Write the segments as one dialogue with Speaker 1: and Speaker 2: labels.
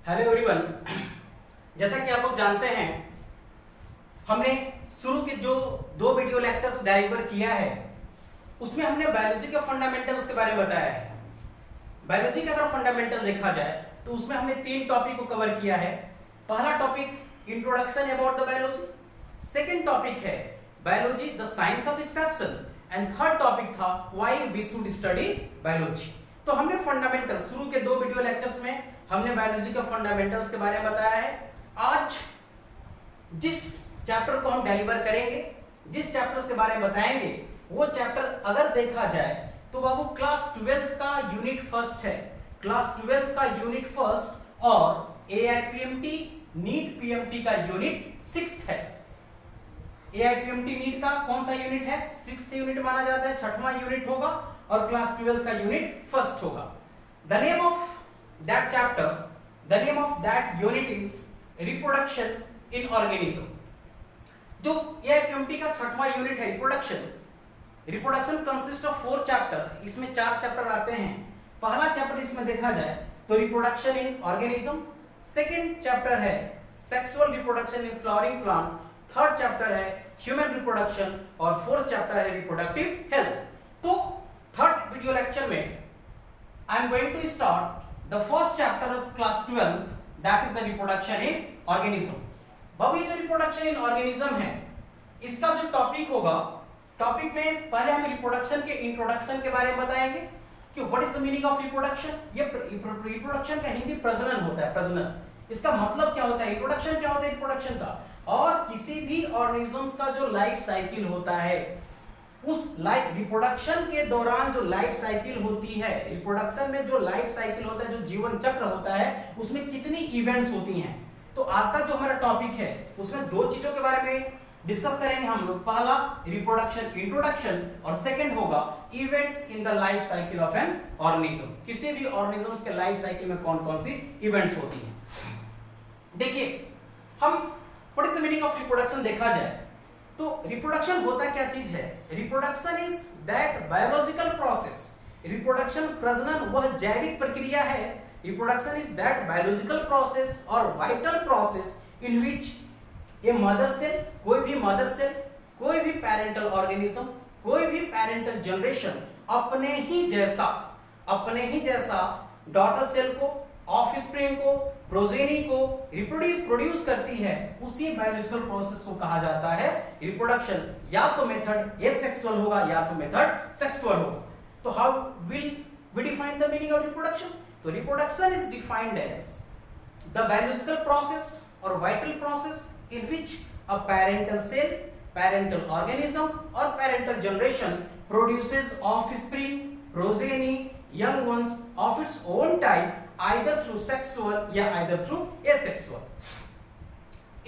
Speaker 1: Hello everyone. जैसा कि आप लोग जानते हैं, हमने शुरू के जो 2 वीडियो लेक्चर्स डिलीवर किया है उसमें हमने बायोलॉजी के फंडामेंटल्स के बारे में बताया है। बायोलॉजी का अगर फंडामेंटल देखा जाए तो उसमें हमने 3 टॉपिक को कवर किया है। पहला topic introduction about the biology, second topic है biology the science of exception एंड थर्ड टॉपिक था why we should study biology. तो हमने फंडामेंटल शुरू के 2 वीडियो लेक्चर्स में हमने बायोलॉजी के फंडामेंटल्स के बारे में बताया है। आज जिस चैप्टर को हम डिलीवर करेंगे, जिस चैप्टर के बारे में बताएंगे, वो चैप्टर अगर देखा जाए तो बाबू क्लास 12 का यूनिट फर्स्ट है। क्लास 12 का यूनिट फर्स्ट और एआईपीएमटी नीट पीएमटी का यूनिट 6th है। एआईपीएमटी नीट का कौन सा यूनिट है? 6th यूनिट माना जाता है, 6वां यूनिट होगा और क्लास 12 का यूनिट फर्स्ट होगा। The name of that chapter, the name of that unit is reproduction in organism। जो एआईपीएमटी का 6वां यूनिट है रिप्रोडक्शन कंसिस्ट ऑफ 4 चैप्टर। इसमें 4 चैप्टर आते हैं। पहला चैप्टर इसमें देखा जाए तो reproduction in organism, second chapter है sexual reproduction in flowering plant, third chapter है ह्यूमन रिप्रोडक्शन और फोर्थ चैप्टर है रिप्रोडक्टिव हेल्थ। तो थर्ड वीडियो लेक्चर में I am going to start the first chapter of class 12, that is the reproduction in organism। बाबू ये जो reproduction in organism है, इसका जो टॉपिक होगा, टॉपिक में पहले हम रिप्रोडक्शन के इंट्रोडक्शन के बारे में बताएंगे कि what is the meaning of reproduction. ये रिप्रोडक्शन का हिंदी प्रजनन होता है, प्रजनन। इसका मतलब क्या होता है, इंट्रोडक्शन क्या होता है रिप्रोडक्शन का, और किसी भी ऑर्गेनिजम्स का जो लाइफ साइकिल होता है, उस लाइफ रिप्रोडक्शन के दौरान जो लाइफ साइकिल होती है, रिप्रोडक्शन में जो लाइफ साइकिल होता है, जो जीवन चक्र होता है, उसमें कितनी इवेंट्स होती हैं। तो आज का जो हमारा टॉपिक है उसमें 2 चीजों के बारे में डिस्कस करेंगे हम लोग। पहला रिप्रोडक्शन इंट्रोडक्शन और सेकंड होगा events in the life cycle of an organism. किसी भी ऑर्गेनिज्म के लाइफ साइकिल में कौन कौन सी इवेंट्स होती हैं। देखिए, हम what is the meaning of reproduction देखा जाए तो रिप्रोडक्शन होता क्या चीज है। Reproduction is that biological process. Reproduction प्रजनन वह जैविक प्रक्रिया है। Reproduction is that biological process और vital process in which a mother cell, कोई भी मदर सेल, कोई भी पेरेंटल ऑर्गेनिज्म, कोई भी पेरेंटल जनरेशन अपने ही जैसा डॉटर सेल को, ऑफस्प्रिंग को, प्रोजेनी को प्रोड्यूस करती है। उसी बायोलॉजिकल प्रोसेस को कहा जाता है रिप्रोडक्शन। या तो मेथड एसेक्सुअल होगा या तो मेथड सेक्सुअल होगा। तो how will we define the meaning of reproduction? तो reproduction is defined as the biological process और vital process in which a parental cell, parental organism और parental generation produces offspring, progeny, young ones of its own type either through sexual या either through asexual।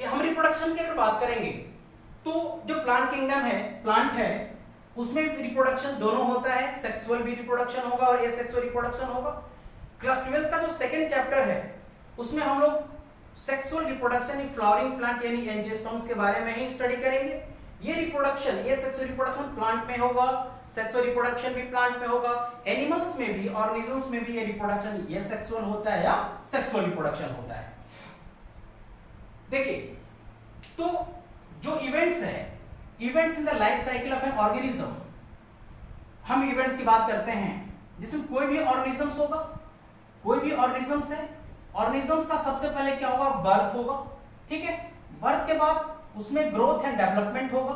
Speaker 1: हम reproduction की अगर बात करेंगे तो जो प्लांट किंगडम है, प्लांट है, उसमें रिप्रोडक्शन दोनों होता है। सेक्सुअल भी रिप्रोडक्शन होगा और एसेक्सुअल रिप्रोडक्शन होगा। क्लास 12 का जो सेकंड चैप्टर है उसमें हम लोग sexual reproduction in flowering plant यानी एंजियोस्पर्म्स के बारे में ही स्टडी करेंगे। ये रिप्रोडक्शन, ये सेक्सुअल रिप्रोडक्शन प्लांट में होगा, सेक्सुअल रिप्रोडक्शन भी प्लांट में होगा, एनिमल्स में भी, ऑर्गेनिजम्स में भी ये रिप्रोडक्शन ये सेक्सुअल होता है या सेक्सुअल रिप्रोडक्शन होता है। देखिए, तो जो इवेंट्स है, events in the life cycle of an organism, हम इवेंट्स की बात करते हैं जिसमें कोई भी ऑर्गेनिजम्स होगा, कोई भी ऑर्गेनिजम्स है, ऑर्गेनिजम्स का सबसे पहले क्या होगा, बर्थ होगा। ठीक है, बर्थ के बाद उसमें ग्रोथ एंड डेवलपमेंट होगा।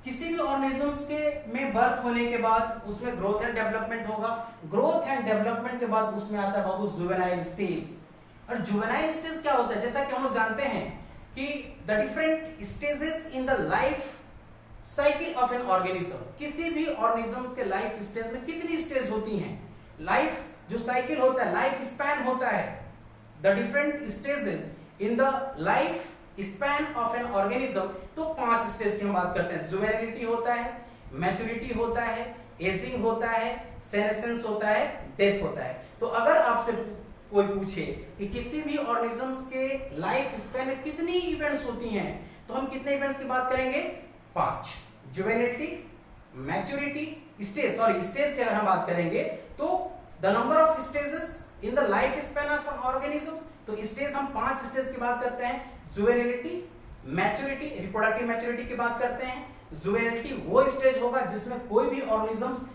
Speaker 1: किसी भी ऑर्गेनिजम्स के में बर्थ होने के बाद उसमें ग्रोथ एंड डेवलपमेंट होगा। ग्रोथ एंड डेवलपमेंट के बाद उसमें आता है बाबू जुवेनाइल स्टेज। और जुवेनाइल स्टेज क्या होता है, जैसा कि हम लोग जानते हैं कि the different stages in the life cycle of an organism. किसी भी ऑर्गेनिजम्स के लाइफ स्टेज में कितनी स्टेज होती हैं, लाइफ जो साइकिल होता है, लाइफ स्पैन होता है, the different stages in the life span of an organism. तो 5 स्टेज की हम बात करते हैं। जुवेनिलिटी होता है, मैच्योरिटी होता है, एजिंग होता है, सेनेसेंस होता है, डेथ होता है। तो अगर आपसे कोई पूछे कि किसी भी ऑर्गेनिजम्स के लाइफ स्पैन में कितनी इवेंट्स होती हैं, तो हम कितने इवेंट्स की बात करेंगे, 5। जुवेनिलिटी, मैच्योरिटी, स्टेज की अगर हम बात करेंगे तो the number of stages in the life span of an organism तो स्टेज हम 5 स्टेज की बात करते हैं। जुवेनिलिटी, मैच्योरिटी, रिप्रोडक्टिव मैच्योरिटी की बात करते हैं। जुवेनिलिटी वो स्टेज होगा जिसमें कोई भी ऑर्गेनिजम्स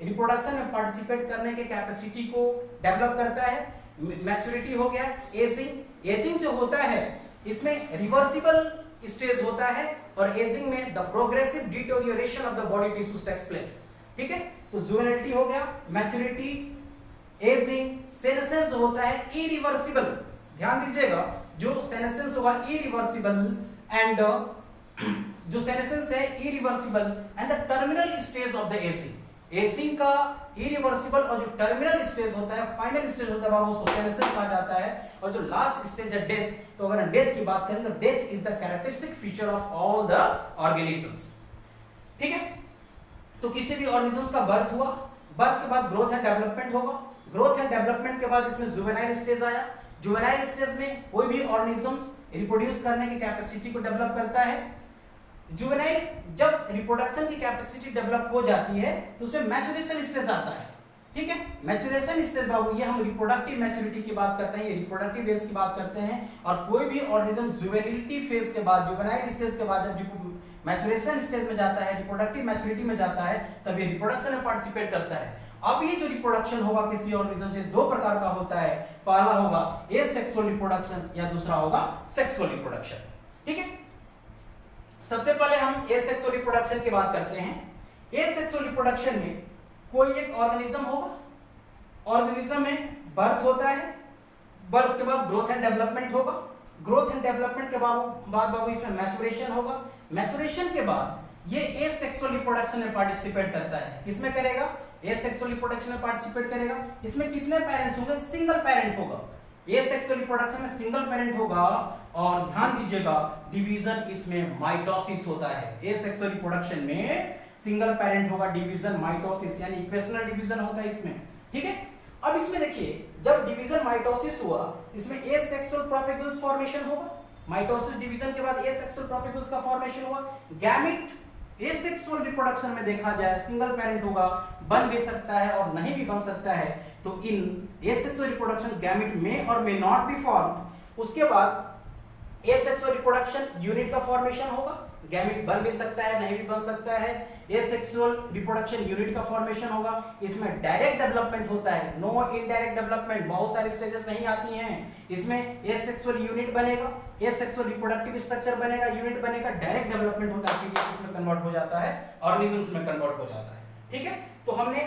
Speaker 1: रिप्रोडक्शन में पार्टिसिपेट करने के कैपेसिटी को डेवलप करता है। मैच्योरिटी हो गया। एजिंग, एजिंग जो होता है इसमें रिवर्सिबल स्टेज होता है और एजिंग में the progressive deterioration of the body tissues takes place. ठीक है, तो जुवेनिलिटी हो गया, मैच्योरिटी, एजिंग। सेनेसेंस होता है इरिवर्सिबल, ध्यान दीजिएगा, जो सेनेसेंस होगा इरिवर्सिबल एंड जो सेनेसेंस है irreversible and the terminal stage of the ageing. Ageing का इरिवर्सिबल और जो टर्मिनल स्टेज होता है, फाइनल स्टेज होता है, उसको सेनेसेंस कहा जाता है। और जो लास्ट स्टेज है डेथ, तो अगर हम डेथ की बात करें तो death is the characteristic feature of all the organisms. ठीक है, तो किसी भी ऑर्गेनिजम्स का बर्थ हुआ, बर्थ के बाद ग्रोथ एंड डेवलपमेंट होगा, ग्रोथ एंड डेवलपमेंट के बाद इसमें जुवेनाइल स्टेज आया। जुवेनाइल स्टेज में कोई भी ऑर्गेनिजम्स रिप्रोड्यूस करने की कैपेसिटी को डेवलप करता है। जुवेनाइल जब रिप्रोडक्शन की कैपेसिटी डेवलप हो जाती है तो उसमें मैच्योरेशन स्टेज आता है। ठीक है, मैच्योरेशन स्टेज बाबू ये हम रिप्रोडक्टिव मैच्योरिटी की बात करते हैं, ये रिप्रोडक्टिव फेज की बात करते हैं। और कोई भी ऑर्गेनिज्म जुवेनिलिटी फेज के बाद, जुवेनाइल स्टेज के बाद जब मैच्योरेशन स्टेज में जाता है, रिप्रोडक्टिव मैच्योरिटी में जाता है, तब ये रिप्रोडक्शन में पार्टिसिपेट करता है। अब ये जो रिप्रोडक्शन होगा किसी ऑर्गेनिज्म से दो प्रकार का होता है, पहला होगा एसेक्सुअल रिप्रोडक्शन या दूसरा होगा सेक्सुअल रिप्रोडक्शन। ठीक है, सबसे पहले हम एसेक्सुअल रिप्रोडक्शन की बात करते हैं। एसेक्सुअल रिप्रोडक्शन में कोई एक ऑर्गेनिज्म होगा, ऑर्गेनिज्म में बर्थ होता है, बर्थ के बाद ग्रोथ एंड डेवलपमेंट होगा, ग्रोथ एंड डेवलपमेंट के बाद बाबू इसमें मैच्योरेशन होगा, मैच्योरेशन के बाद ये एसेक्सुअल रिप्रोडक्शन में पार्टिसिपेट करता है। किसमें करेगा? एसेक्सुअल रिप्रोडक्शन में पार्टिसिपेट करेगा। इसमें कितने पेरेंट्स होंगे? सिंगल पेरेंट होगा। एसेक्सुअल रिप्रोडक्शन में सिंगल पेरेंट होगा और ध्यान दीजिएगा डिवीजन इसमें माइटोसिस होता है। एसेक्सुअल रिप्रोडक्शन में सिंगल पेरेंट होगा, डिवीजन माइटोसिस यानी इक्वेशनल डिवीजन होता है इसमें। ठीक है, अब इसमें देखिए जब डिवीजन माइटोसिस हुआ इसमें एसेक्सुअल प्रोपेगल्स फॉर्मेशन होगा। माइटोसिस डिवीजन के बाद एसेक्सुअल प्रोपेगल्स का फॉर्मेशन हुआ। गैमेट एसेक्सुअल रिप्रोडक्शन में देखा जाए सिंगल पेरेंट होगा, बन भी सकता है और नहीं भी बन सकता है। तो इन एसेक्सुअल रिप्रोडक्शन गैमेट में और मे नॉट बी फॉर्म्ड। उसके बाद एसेक्सुअल रिप्रोडक्शन यूनिट का फॉर्मेशन होगा, गैमेट बन भी सकता है नहीं भी बन सकता है। एसेक्सुअल रिप्रोडक्शन यूनिट का फॉर्मेशन होगा, इसमें डायरेक्ट डेवलपमेंट होता है, नो इनडायरेक्ट डेवलपमेंट, बहुत सारी स्टेजेस नहीं आती हैं। इसमें एसेक्सुअल यूनिट बनेगा, एसेक्सुअल रिप्रोडक्टिव स्ट्रक्चर बनेगा, यूनिट बनेगा, डायरेक्ट डेवलपमेंट होता है, इसमें कन्वर्ट हो जाता है, ऑर्गेनिजम्स में कन्वर्ट हो जाता है। ठीक है, तो हमने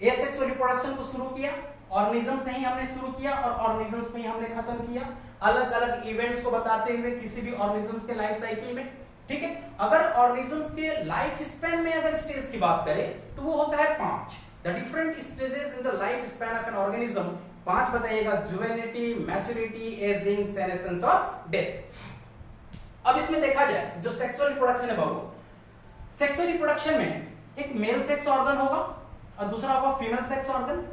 Speaker 1: एसेक्सुअल रिप्रोडक्शन को शुरू किया, ऑर्गेनिज्म से ही हमने शुरू किया और ऑर्गेनिजम्स पे ही हमने खत्म किया, अलग अलग इवेंट्स को बताते हुए किसी भी ऑर्गेनिजम्स के लाइफ साइकिल में। ठीक है, अगर ऑर्गेनिजम्स के लाइफ स्पैन में अगर स्टेज की बात करें तो वो होता है 5। The different stages in the life span of an organism 5 बताइएगा, जुवेनिलिटी, मैच्योरिटी, एजिंग, सेनेसेंस और डेथ। अब इसमें देखा जाए जो सेक्सुअल रिप्रोडक्शन है बाबू, सेक्सुअल रिप्रोडक्शन में एक मेल सेक्स ऑर्गन होगा और दूसरा होगा female sex organ.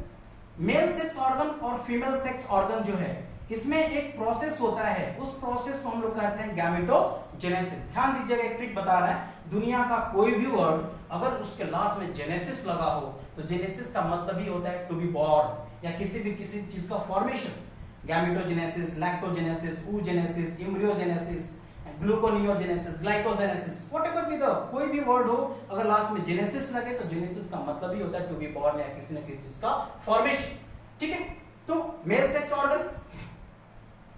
Speaker 1: Male sex organ और फीमेल सेक्स ऑर्गन जो है इसमें एक प्रोसेस होता है, उस प्रोसेस को हम लोग कहते हैं गैमेटोजेनेसिस। ध्यान दीजिएगा, एक ट्रिक बता रहा है, दुनिया का कोई भी वर्ड अगर उसके लास्ट में जेनेसिस लगा हो तो जेनेसिस का मतलब ही होता है टू बी बॉर्न या किसी चीज का formation. Gametogenesis, lactogenesis, oogenesis, embryogenesis, gluconeogenesis, glycogenesis, whatever be the कोई भी वर्ड हो अगर लास्ट में जेनेसिस लगे तो जेनेसिस का मतलब ही होता है टू बी बॉर्न या किसी न किसी चीज का फॉर्मेशन। ठीक है, तो मेल सेक्स ऑर्गन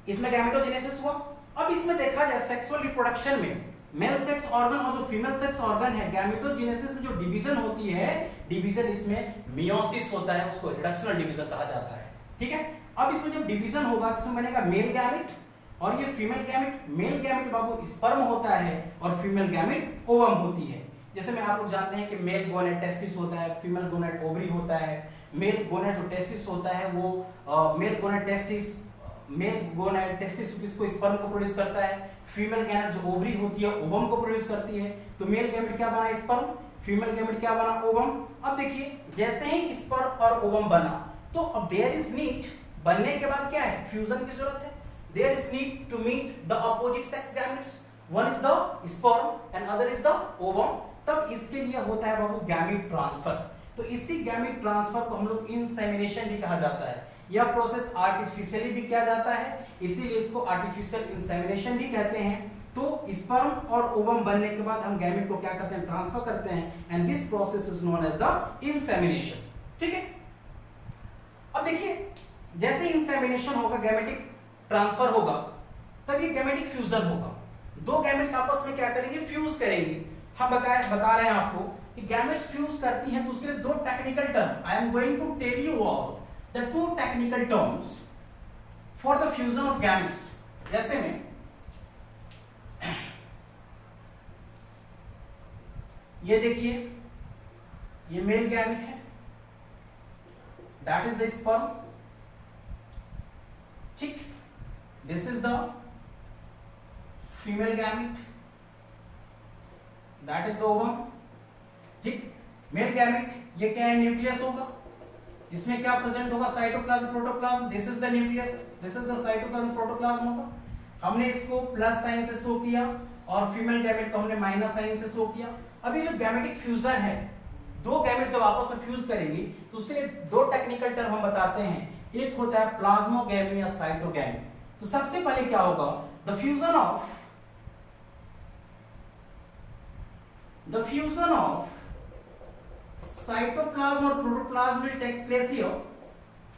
Speaker 1: इसमें गैमेटोजेनेसिस हुआ। अब इसमें देखा जाए सेक्सुअल रिप्रोडक्शन में मेल सेक्स ऑर्गन और जो फीमेल सेक्स ऑर्गन है, गैमेटोजेनेसिस में जो डिवीजन होती है, डिवीजन इसमें मियोसिस होता है, उसको रिडक्शनल डिवीजन कहा जाता है। ठीक है, अब इसमें जब डिवीजन होगा तो इसमें बनेगा मेल गैमेट और ये फीमेल गैमेट। मेल गैमेट बाबू स्पर्म होता है और फीमेल गैमेट ओवम होती है। जैसे में आप लोग जानते हैं कि मेल गोनेट टेस्टिस होता है, फीमेल गोनेट ओवरी होता है। मेल गोनेट जो टेस्टिस होता है वो मेल गोनेट टेस्टिस किसको स्पर्म को प्रोड्यूस करता है, फीमेल गैमेट जो ओवरी होती है ओवम को प्रोड्यूस करती है। तो मेल गैमेट क्या बना? स्पर्म, फीमेल गैमेट क्या बना? ओवम। अब देखिए जैसे ही स्पर्म और ओवम बना तो अब देयर इज नीड, बनने के बाद क्या है? फ्यूजन की जरूरत है। There is need to meet the opposite sex gametes, one is the sperm and other is the ovum. तब इसके लिए होता है बाबू गैमेट ट्रांसफर। तो इसी गैमेट ट्रांसफर को हम लोग इंसेमिनेशन भी कहा जाता है। यह प्रोसेस आर्टिफिशियली भी किया जाता है, इसीलिए इसको आर्टिफिशियल इंसेमिनेशन भी कहते हैं। तो स्पर्म और ओवम बनने के बाद हम गैमेट को क्या करते हैं, ट्रांसफर करते हैं, and this process is known as the insemination. ठीक है, अब देखिए जैसे इंसेमिनेशन होगा, गैमेटिक ट्रांसफर होगा, तब ये गैमेटिक फ्यूजन होगा। दो गैमेट्स आपस में क्या करेंगे, फ्यूज करेंगे। हम बता रहे हैं आपको कि गैमेट्स फ्यूज करती हैं, तो उसके लिए दो technical term I am going to tell you all the two technical terms for the fusion of gametes. जैसे में ये देखिए, ये मेल गैमेट है, दैट इज द स्पर्म। ठीक, this is the female gamete, that is the ovum. ठीक, male gamete ये क्या है, न्यूक्लियस होगा, इसमें क्या प्रेजेंट होगा, cytoplasm protoplasm, this is the nucleus, this is the cytoplasm protoplasm होगा। हमने इसको प्लस साइन से शो किया और फीमेल गैमेट को हमने माइनस साइन से शो किया। अभी जो गैमेटिक फ्यूजन है, दो गैमेट जब आपस में फ्यूज करेंगी तो उसके लिए दो टेक्निकल टर्म हम बताते हैं, एक होता है प्लाज्मोगैमी या साइटोगैमी। तो सबसे पहले क्या होगा, द फ्यूजन ऑफ साइटोप्लाज्म और protoplasm will takes place here.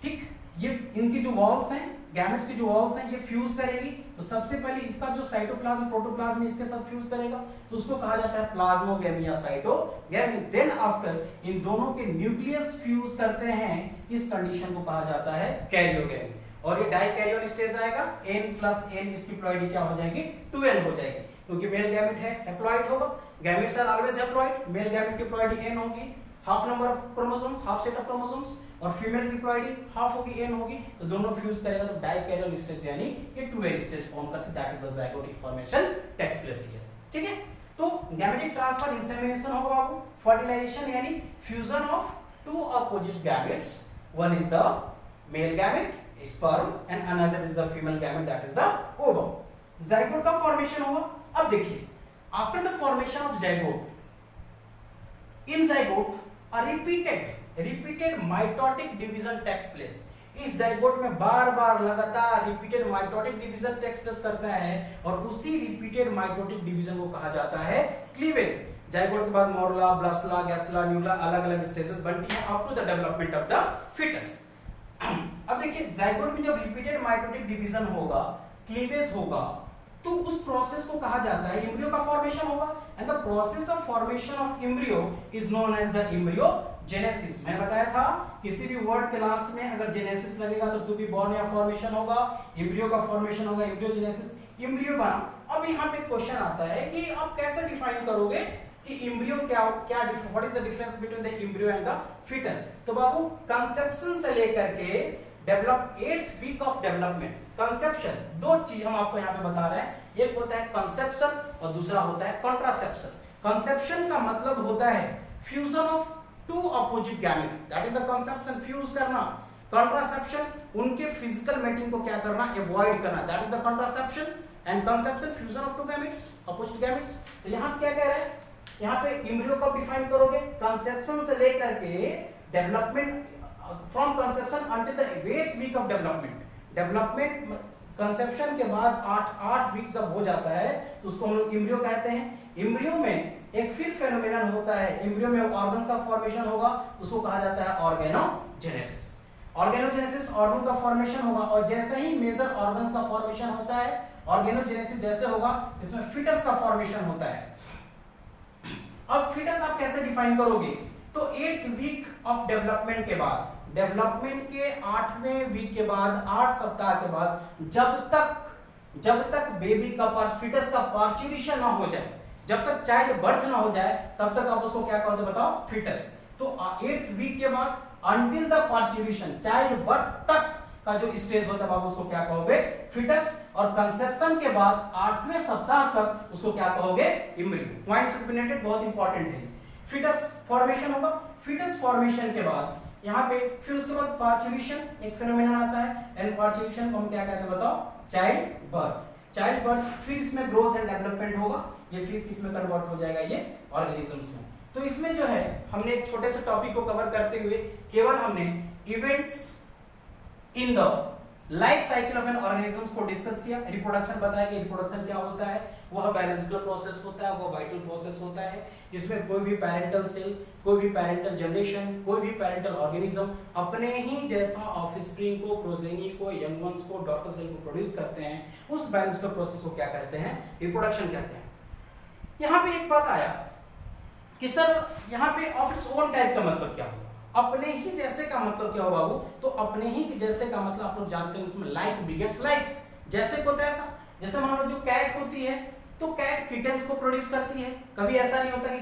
Speaker 1: ठीक, ये इनकी जो वॉल्स हैं, गैमेट्स की जो वॉल्स हैं, ये फ्यूज करेगी। तो सबसे पहले इसका जो साइटोप्लाज्म प्रोटोप्लाज्म इसके साथ फ्यूज करेगा, तो उसको कहा जाता है प्लाज्मोगैमी या साइटोगैमी। देन आफ्टर इन दोनों के न्यूक्लियस फ्यूज करते हैं, इस कंडीशन को कहा जाता है कैरियोगैमी। और ये डाइकैरियन स्टेज आएगा, n + n इसकी प्लॉइडी क्या हो जाएगी, 2n हो जाएगी, क्योंकि मेल गैमेट है, हैप्लॉइड होगा। Gametes are always haploid, male gamete की प्लॉइडी n होगी, half number of chromosomes, half set of chromosomes, और फीमेल की प्लॉइडी हाफ होगी, n होगी, तो दोनों फ्यूज करेगा तो डाइकैरियल स्टेज यानी ये 2n स्टेज फॉर्म करते, that is the zygotic formation takes place here. ठीक है, तो गैमेटिक ट्रांसफर इंसेमिनेशन होगा बाबू, फर्टिलाइजेशन यानी fusion of two opposite gametes, one is the male gamete sperm and another is the female gamete that is the ovum. Zygote का formation होगा। अब देखिए, after the formation of zygote, in zygote a repeated mitotic division takes place। इस zygote में बार-बार लगातार repeated mitotic division takes place करता है, और उसी रिपीटेड माइटोटिक डिवीजन को कहा जाता है क्लीवेज। जाइगोट के बाद मोरला, ब्लास्टुला, गैस्टुला, न्यूला अलग-अलग स्टेजेस बनती हैं up to the development of the foetus. अब देखिए, जाइगोट में जब रिपीटेड माइटोटिक डिवीजन होगा, क्लीवेज होगा, तो उस प्रोसेस को कहा जाता है एम्ब्रियो का फॉर्मेशन होगा, and the process of formation of embryo is known as the embryogenesis. मैंने बताया था किसी भी वर्ड के लास्ट में अगर जेनेसिस लगेगा तो टू बी बोर्न या फॉर्मेशन होगा, एम्ब्रियो का फॉर्मेशन होगा, एम्ब्रियोजेनेसिस, एम्ब्रियो बना। अब यहाँ पे क्वेश्चन आता है कि आप कैसे डिफाइन करोगे कि एम्ब्रियो क्या what is the difference between the embryo and the foetus. तो बाबू, कंसेप्शन से लेकर के develop 8th week of development, conception, दो चीज हम आपको यहाँ पे बता रहे हैं, एक होता है कंसेप्शन और दूसरा होता है कॉन्ट्रासेप्शन। कंसेप्शन का मतलब होता है fusion of two opposite gamete, that is the conception, fuse करना। कॉन्ट्रासेप्शन उनके फिजिकल मेटिंग को क्या करना, अवॉइड करना, that is the contraception. And conception fusion of two gametes, opposite gametes. तो यहाँ क्या कह रहे हैं, यहाँ पे एम्ब्रियो को डिफाइन करोगे कंसेप्शन से लेकर के development, from conception until the 8th week of development. Development conception के बाद 8 वीक जब हो जाता है तो उसको हम लोग एम्ब्रियो कहते हैं। एम्ब्रियो में एक फिर फेनोमेनन होता है, एम्ब्रियो में ऑर्गन्स का फॉर्मेशन होगा, उसको कहा जाता है ऑर्गेनोजेनेसिस। ऑर्गेनोजेनेसिस ऑर्गन का फॉर्मेशन होगा, और जैसे ही मेजर ऑर्गन्स का फॉर्मेशन होता है, ऑर्गेनोजेनेसिस जैसे होगा, इसमें फीटस का फॉर्मेशन होता है। अब फीटस आप कैसे डिफाइन करोगे, तो 8th वीक ऑफ डेवलपमेंट के बाद, डेवलपमेंट के 8वें वीक के बाद, 8 सप्ताह के बाद, जब तक बेबी का फीटस का पार्चुरेशन ना हो जाए, जब तक चाइल्ड बर्थ ना हो जाए, तब तक आप उसको क्या कहोगे बताओ, फीटस। तो 8th वीक के बाद until the parturition, child birth तक का जो स्टेज होता है आप उसको क्या कहोगे, फीटस। और कंसेप्शन के बाद 8वें सप्ताह तक उसको क्या कहोगे, एम्ब्रियो। पॉइंट्स रिपीटेड, बहुत इंपॉर्टेंट है। फीटस फॉर्मेशन होगा, फीटस फॉर्मेशन के बाद यहाँ पे फिर उसके बाद पार्चुरेशन एक फेनोमेनन आता है, एंड पार्चुरेशन को हम क्या कहते हैं बताओ, चाइल्ड बर्थ। चाइल्ड बर्थ, फिर इसमें ग्रोथ एंड डेवलपमेंट होगा, ये फिर किसमें कन्वर्ट हो जाएगा, ये ऑर्गेनिजम्स में। तो इसमें जो है हमने एक छोटे से टॉपिक को कवर करते हुए केवल हमने events in the life cycle of an organism को डिस्कस किया, रिप्रोडक्शन बताया कि रिप्रोडक्शन क्या होता है, वह बायोलॉजिकल प्रोसेस होता है, वह वाइटल प्रोसेस होता है जिसमें कोई भी पेरेंटल सेल, कोई भी पेरेंटल जनरेशन, कोई भी पेरेंटल ऑर्गेनिज्म अपने ही जैसा ऑफस्प्रिंग को, प्रोजेनी को, यंग वंस को, डॉटर सेल को प्रोड्यूस करते हैं। उस बायोलॉजिकल प्रोसेस को क्या कहते हैं? रिप्रोडक्शन कहते हैं। यहाँ पे एक बात आया कि सर यहाँ पे ऑफ इट्स ओन टाइप का मतलब क्या हुआ? अपने ही जैसे का मतलब क्या हुआ बाबू? तो अपने ही जैसे का मतलब आप लोग जानते हैं उसमें लाइक बिगेट्स लाइक, जैसे को तैसा। जैसे मान लो जो कैट होती है तो कैट किटन्स को प्रोड्यूस करती है। कभी ऐसा नहीं होता कि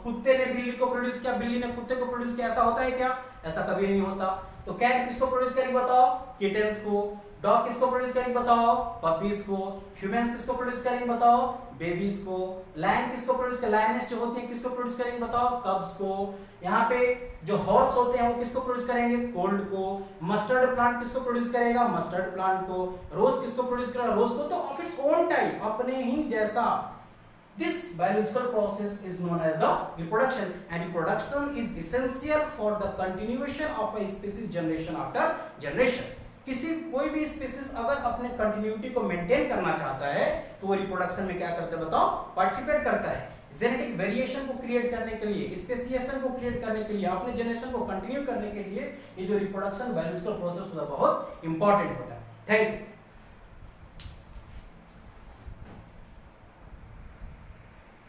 Speaker 1: कुत्ते ने बिल्ली को प्रोड्यूस किया, बिल्ली ने कुत्ते को प्रोड्यूस किया, ऐसा होता है क्या? ऐसा कभी नहीं होता। तो कैट किसको प्रोड्यूस करेगी बताओ? किटन्स को। डॉग किसको प्रोड्यूस करेंगे बताओ? पपीज को। ह्यूमंस किसको प्रोड्यूस करेंगे बताओ? बेबीज को। लायन किसको प्रोड्यूस करेंगे? लायनेस जो होती है किसको प्रोड्यूस करेंगे बताओ? कब्स को। यहाँ पे जो हॉर्स होते हैं वो किसको प्रोड्यूस करेंगे? कोल्ड को। मस्टर्ड प्लांट किसको प्रोड्यूस करेगा? मस्टर्ड प्लांट को। रोज किसको प्रोड्यूस करेगा? रोज को। तो ऑफ इट्स ओन टाइप, अपने ही जैसा। This biological process is known as the reproduction, and reproduction is essential for the continuation of a species generation after generation. किसी कोई भी स्पीसीज अगर अपने कंटिन्यूटी को मेंटेन करना चाहता है तो वो रिप्रोडक्शन में क्या करता है बताओ? पार्टिसिपेट करता है। जेनेटिक वेरिएशन को क्रिएट करने के लिए, स्पेसिएशन को क्रिएट करने के लिए, अपने जनरेशन को कंटिन्यू करने के लिए ये जो रिप्रोडक्शन बायोलॉजिकल प्रोसेस होता है बहुत इंपॉर्टेंट होता है। Thank you.